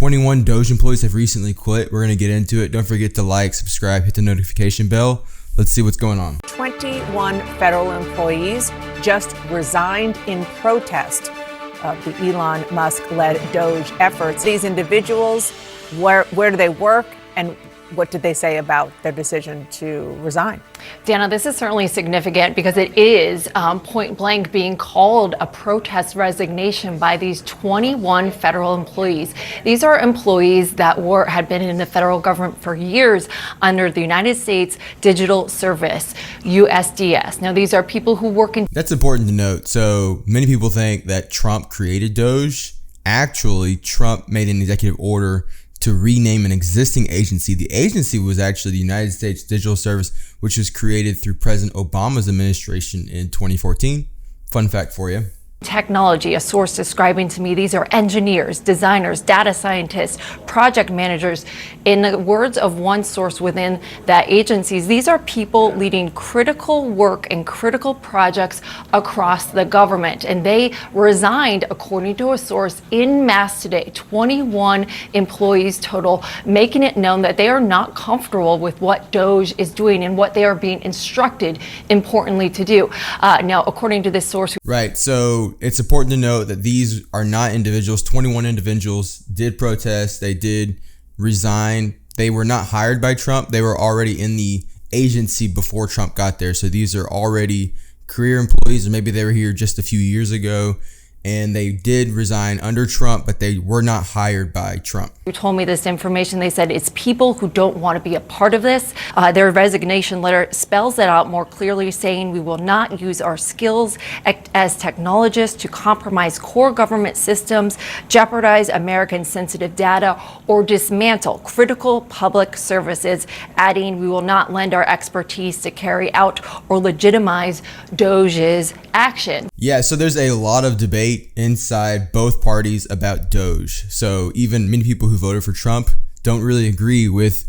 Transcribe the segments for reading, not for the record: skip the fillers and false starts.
21 DOGE employees have recently quit. We're going to get into it. Don't forget to like, subscribe, hit the notification bell. Let's see what's going on. 21 federal employees just resigned in protest of the Elon Musk-led DOGE efforts. These individuals, where do they work, and what did they say about their decision to resign? Dana, this is certainly significant because it is point blank being called a protest resignation by these 21 federal employees. These are employees that had been in the federal government for years under the United States Digital Service, USDS. Now, these are people who work in... That's important to note. So many people think that Trump created DOGE. Actually, Trump made an executive order to rename an existing agency. The agency was actually the United States Digital Service, which was created through President Obama's administration in 2014. Fun fact for you. Technology, a source describing to me, these are engineers, designers, data scientists, project managers. In the words of one source within that agencies, these are people leading critical work and critical projects across the government. And they resigned, according to a source, en masse today, 21 employees total, making it known that they are not comfortable with what DOGE is doing and what they are being instructed, importantly, to do. Now, according to this source... Right, so it's important to note that these are not individuals. 21 individuals did protest. They did resign. They were not hired by Trump. They were already in the agency before Trump got there. So these are already career employees, or maybe they were here just a few years ago. And they did resign under Trump, but they were not hired by Trump. Who told me this information. They said it's people who don't want to be a part of this. Their resignation letter spells that out more clearly, saying we will not use our skills as technologists to compromise core government systems, jeopardize American sensitive data, or dismantle critical public services, adding we will not lend our expertise to carry out or legitimize DOGE's action. Yeah, so there's a lot of debate inside both parties about DOGE. So even many people who voted for Trump don't really agree with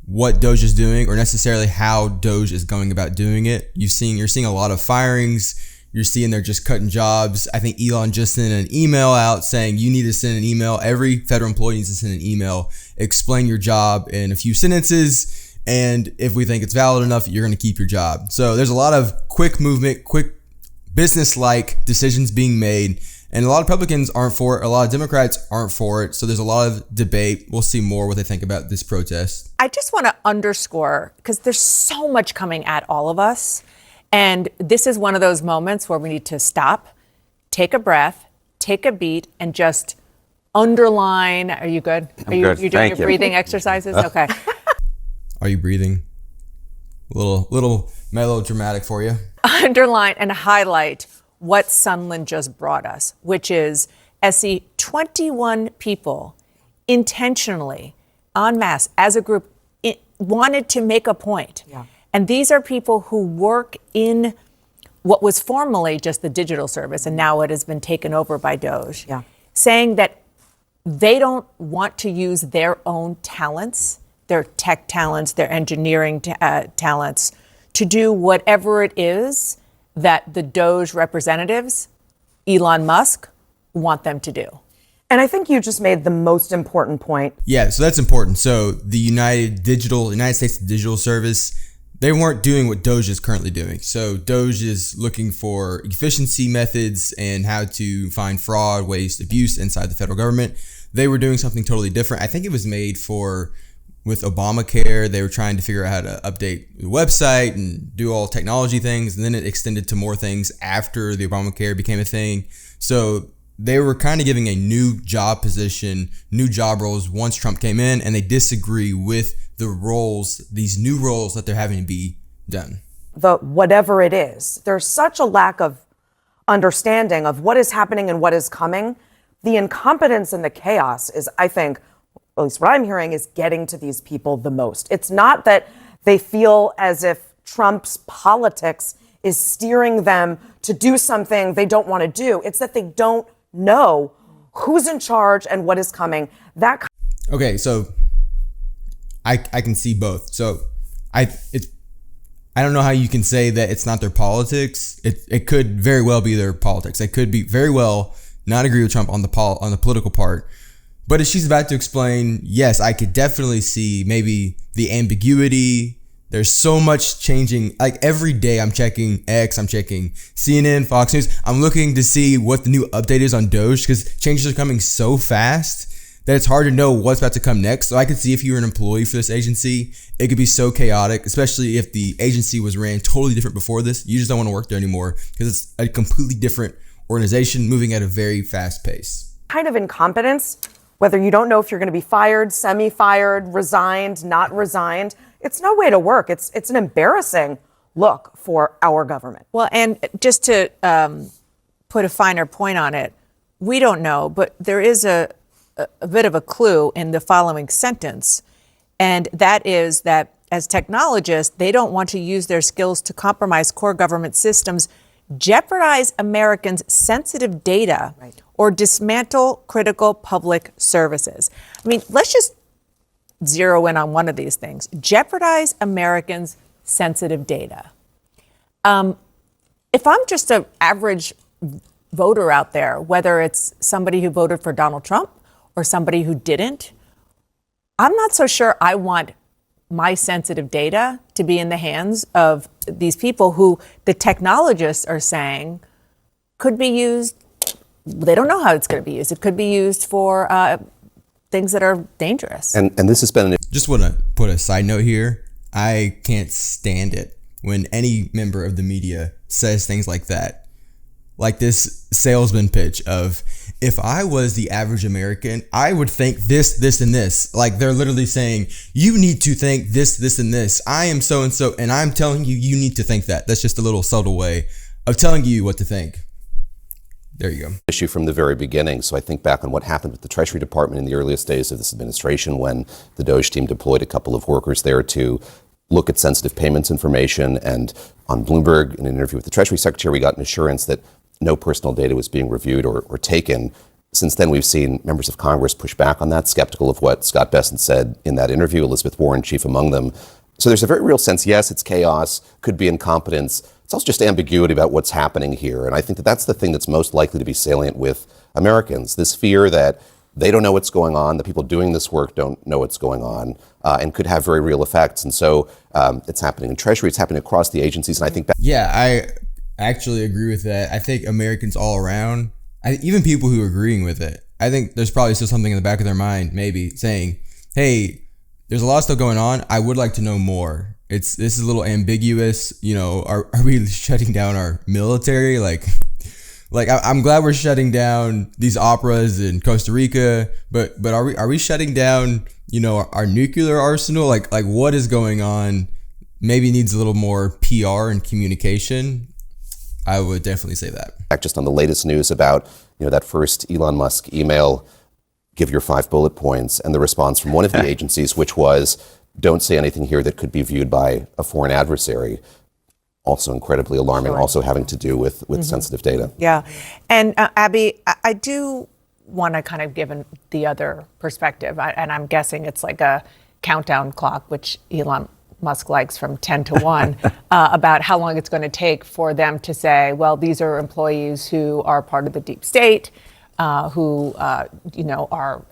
what DOGE is doing or necessarily how DOGE is going about doing it. You're seeing a lot of firings. You're seeing they're just cutting jobs. I think Elon just sent an email out saying you need to send an email. Every federal employee needs to send an email. Explain your job in a few sentences. And if we think it's valid enough, you're going to keep your job. So there's a lot of quick movement, quick business-like decisions being made, and a lot of Republicans aren't for it. A lot of Democrats aren't for it. So there's a lot of debate. We'll see more what they think about this protest. I just want to underscore, because there's so much coming at all of us, and this is one of those moments where we need to stop, take a breath, take a beat, and just underline. Are you good? You're doing your breathing exercises? Okay. Are you breathing? A little melodramatic for you. Underline and highlight what Sunland just brought us, which is as the 21 people intentionally, en masse, as a group, wanted to make a point. Yeah. And these are people who work in what was formerly just the digital service, and now it has been taken over by DOGE, saying that they don't want to use their own talents, their tech talents, their engineering talents, to do whatever it is that the DOGE representatives, Elon Musk, want them to do. And I think you just made the most important point. Yeah, so that's important. So the United States Digital Service, they weren't doing what DOGE is currently doing. So DOGE is looking for efficiency methods and how to find fraud, waste, abuse inside the federal government. They were doing something totally different. I think it was made with Obamacare. They were trying to figure out how to update the website and do all technology things. And then it extended to more things after the Obamacare became a thing. So they were kind of giving a new job position, new job roles once Trump came in, and they disagree with the roles, these new roles that they're having to be done. Whatever it is, there's such a lack of understanding of what is happening and what is coming. The incompetence and the chaos is, I think, at least what I'm hearing, is getting to these people the most. It's not that they feel as if Trump's politics is steering them to do something they don't want to do. It's that they don't know who's in charge and what is coming. Okay, so I can see both. So I don't know how you can say that it's not their politics. It could very well be their politics. They could be very well not agree with Trump on the political part, But as she's about to explain, yes, I could definitely see maybe the ambiguity. There's so much changing. Like every day I'm checking X, I'm checking CNN, Fox News. I'm looking to see what the new update is on DOGE because changes are coming so fast that it's hard to know what's about to come next. So I could see if you were an employee for this agency, it could be so chaotic, especially if the agency was ran totally different before this. You just don't want to work there anymore because it's a completely different organization moving at a very fast pace. Kind of incompetence, whether you don't know if you're going to be fired, semi-fired, resigned, not resigned. It's no way to work. It's an embarrassing look for our government. Well, and just to put a finer point on it, we don't know, but there is a bit of a clue in the following sentence, and that is that as technologists, they don't want to use their skills to compromise core government systems, jeopardize Americans' sensitive data, or dismantle critical public services. I mean, let's just zero in on one of these things. Jeopardize Americans' sensitive data. If I'm just an average voter out there, whether it's somebody who voted for Donald Trump or somebody who didn't, I'm not so sure I want my sensitive data to be in the hands of these people who the technologists are saying could be used. They don't know how it's going to be used. It could be used for things that are dangerous. And this has been Just want to put a side note here. I can't stand it when any member of the media says things like that. Like this salesman pitch of, if I was the average American, I would think this, this, and this. Like they're literally saying, you need to think this, this, and this. I am so and so, and I'm telling you, you need to think that. That's just a little subtle way of telling you what to think. There you go. Issue from the very beginning. So I think back on what happened with the Treasury Department in the earliest days of this administration when the DOGE team deployed a couple of workers there to look at sensitive payments information. And on Bloomberg, in an interview with the Treasury Secretary, we got an assurance that no personal data was being reviewed or taken. Since then, we've seen members of Congress push back on that, skeptical of what Scott Bessent said in that interview, Elizabeth Warren chief among them. So there's a very real sense, yes, it's chaos, could be incompetence. It's also just ambiguity about what's happening here. And I think that that's the thing that's most likely to be salient with Americans, this fear that they don't know what's going on, the people doing this work don't know what's going on, and could have very real effects. And so it's happening in Treasury, it's happening across the agencies. And I think I actually agree with that. I think Americans all around, even people who are agreeing with it, I think there's probably still something in the back of their mind, maybe saying, hey, there's a lot of stuff going on. I would like to know more. This is a little ambiguous. You know, are we shutting down our military? Like I'm glad we're shutting down these operas in Costa Rica, but are we shutting down, you know, our nuclear arsenal? Like what is going on? Maybe needs a little more PR and communication. I would definitely say that. Just on the latest news about, that first Elon Musk email, give your 5 bullet points, and the response from one of the agencies, which was, don't say anything here that could be viewed by a foreign adversary. Also incredibly alarming, also having to do with sensitive data. Yeah. And Abby, I do want to kind of give the other perspective, and I'm guessing it's like a countdown clock, which Elon Musk likes, from 10 to 1, about how long it's going to take for them to say, well, these are employees who are part of the deep state, who, are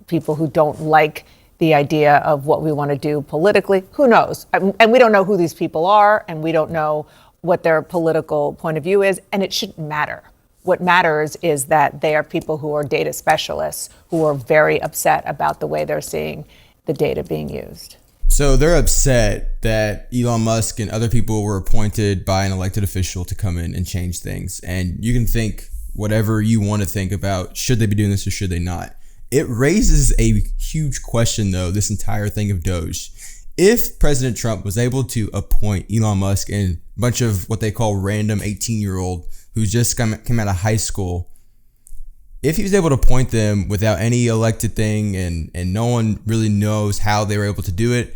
people who don't like the idea of what we want to do politically. Who knows? And we don't know who these people are, and we don't know what their political point of view is, and it shouldn't matter. What matters is that they are people who are data specialists who are very upset about the way they're seeing the data being used. So they're upset that Elon Musk and other people were appointed by an elected official to come in and change things. And you can think whatever you want to think about, should they be doing this or should they not? It raises a huge question, though, this entire thing of DOGE. If President Trump was able to appoint Elon Musk and a bunch of what they call random 18-year-old who just came out of high school, if he was able to appoint them without any elected thing and no one really knows how they were able to do it,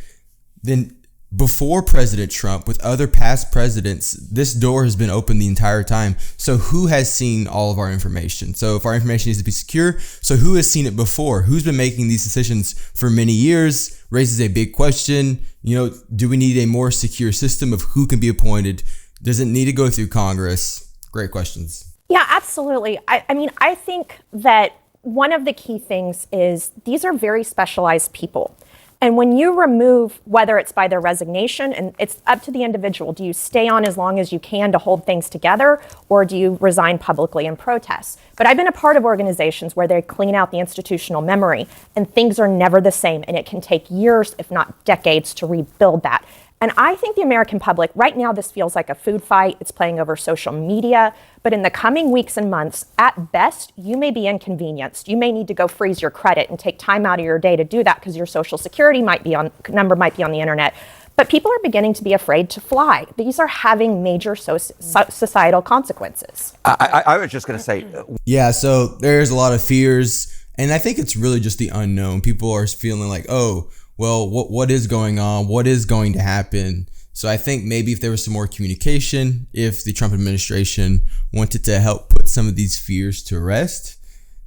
then before President Trump, with other past presidents, this door has been open the entire time. So who has seen all of our information? So if our information needs to be secure, so who has seen it before? Who's been making these decisions for many years? Raises a big question. Do we need a more secure system of who can be appointed? Does it need to go through Congress? Great questions. Yeah, absolutely. I mean, I think that one of the key things is these are very specialized people. And when you remove, whether it's by their resignation, and it's up to the individual, do you stay on as long as you can to hold things together, or do you resign publicly in protest? But I've been a part of organizations where they clean out the institutional memory, and things are never the same, and it can take years, if not decades, to rebuild that. And I think the American public, right now, this feels like a food fight. It's playing over social media. But in the coming weeks and months, at best, you may be inconvenienced. You may need to go freeze your credit and take time out of your day to do that because your social security number might be on the internet. But people are beginning to be afraid to fly. These are having major societal consequences. I was just going to say. Yeah, so there's a lot of fears. And I think it's really just the unknown. People are feeling like, oh, well, what is going on? What is going to happen? So I think maybe if there was some more communication, if the Trump administration wanted to help put some of these fears to rest,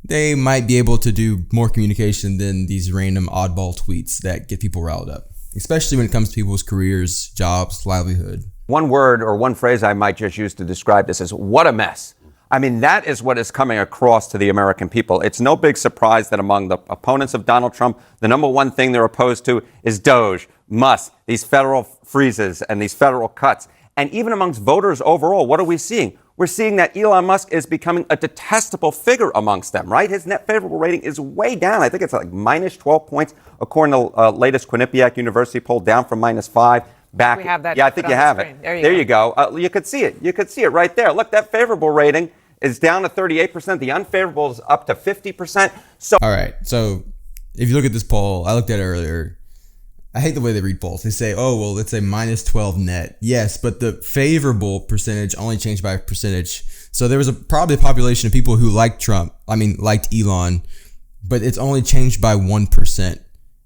they might be able to do more communication than these random oddball tweets that get people riled up, especially when it comes to people's careers, jobs, livelihood. One word or one phrase I might just use to describe this is what a mess. I mean, that is what is coming across to the American people. It's no big surprise that among the opponents of Donald Trump, the number one thing they're opposed to is DOGE, Musk, these federal freezes and these federal cuts. And even amongst voters overall, what are we seeing? We're seeing that Elon Musk is becoming a detestable figure amongst them, right? His net favorable rating is way down. I think it's like minus 12 points, according to latest Quinnipiac University poll, down from minus 5. Back. We have that. Yeah, I think you have it. There you go. You could see it. You could see it right there. Look, that favorable rating is down to 38%. The unfavorable is up to 50%. So, all right. So if you look at this poll, I looked at it earlier. I hate the way they read polls. They say, oh, well, let's say minus 12 net. Yes, but the favorable percentage only changed by a percentage. So there was probably a population of people who liked liked Elon, but it's only changed by 1%.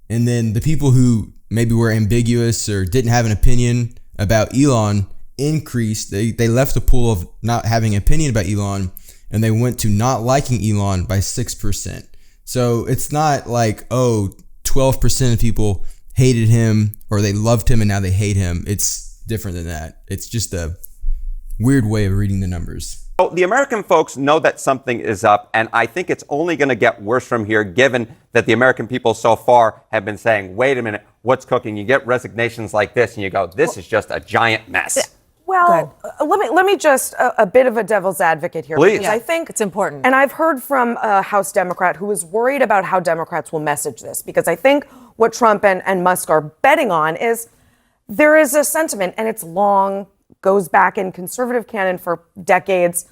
And then the people who maybe were ambiguous or didn't have an opinion about Elon increased. They left the pool of not having an opinion about Elon and they went to not liking Elon by 6%. So it's not like, 12% of people hated him or they loved him and now they hate him. It's different than that. It's just a weird way of reading the numbers. The American folks know that something is up, and I think it's only going to get worse from here, given that the American people so far have been saying, wait a minute, what's cooking? You get resignations like this, and you go, this is just a giant mess. Well, let me just a bit of a devil's advocate here. Please. Because I think it's important. And I've heard from a House Democrat who is worried about how Democrats will message this, because I think what Trump and Musk are betting on is there is a sentiment, and it's long, goes back in conservative canon for decades,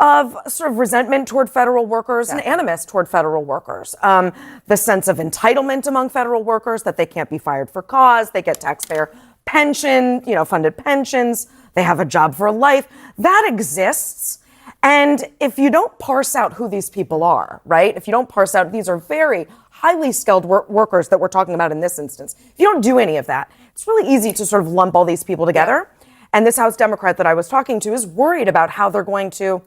of sort of resentment toward federal workers and animus toward federal workers. The sense of entitlement among federal workers that they can't be fired for cause, they get taxpayer pension, funded pensions, they have a job for life. That exists. And if you don't parse out who these people are, right? If you don't parse out, these are very highly skilled workers that we're talking about in this instance. If you don't do any of that, it's really easy to sort of lump all these people together. And this House Democrat that I was talking to is worried about how they're going to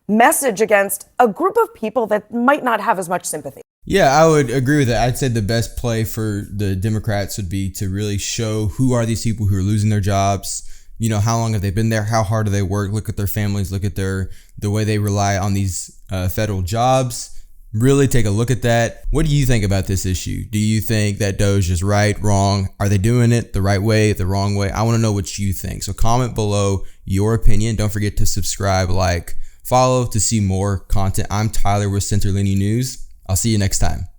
message against a group of people that might not have as much sympathy. Yeah, I would agree with that. I'd say the best play for the Democrats would be to really show who are these people who are losing their jobs. How long have they been there? How hard do they work? Look at their families. Look at the way they rely on these federal jobs. Really take a look at that. What do you think about this issue? Do you think that DOGE is right, wrong? Are they doing it the right way, the wrong way? I want to know what you think. So comment below your opinion. Don't forget to subscribe, follow to see more content. I'm Tyler with Centerlini News. I'll see you next time.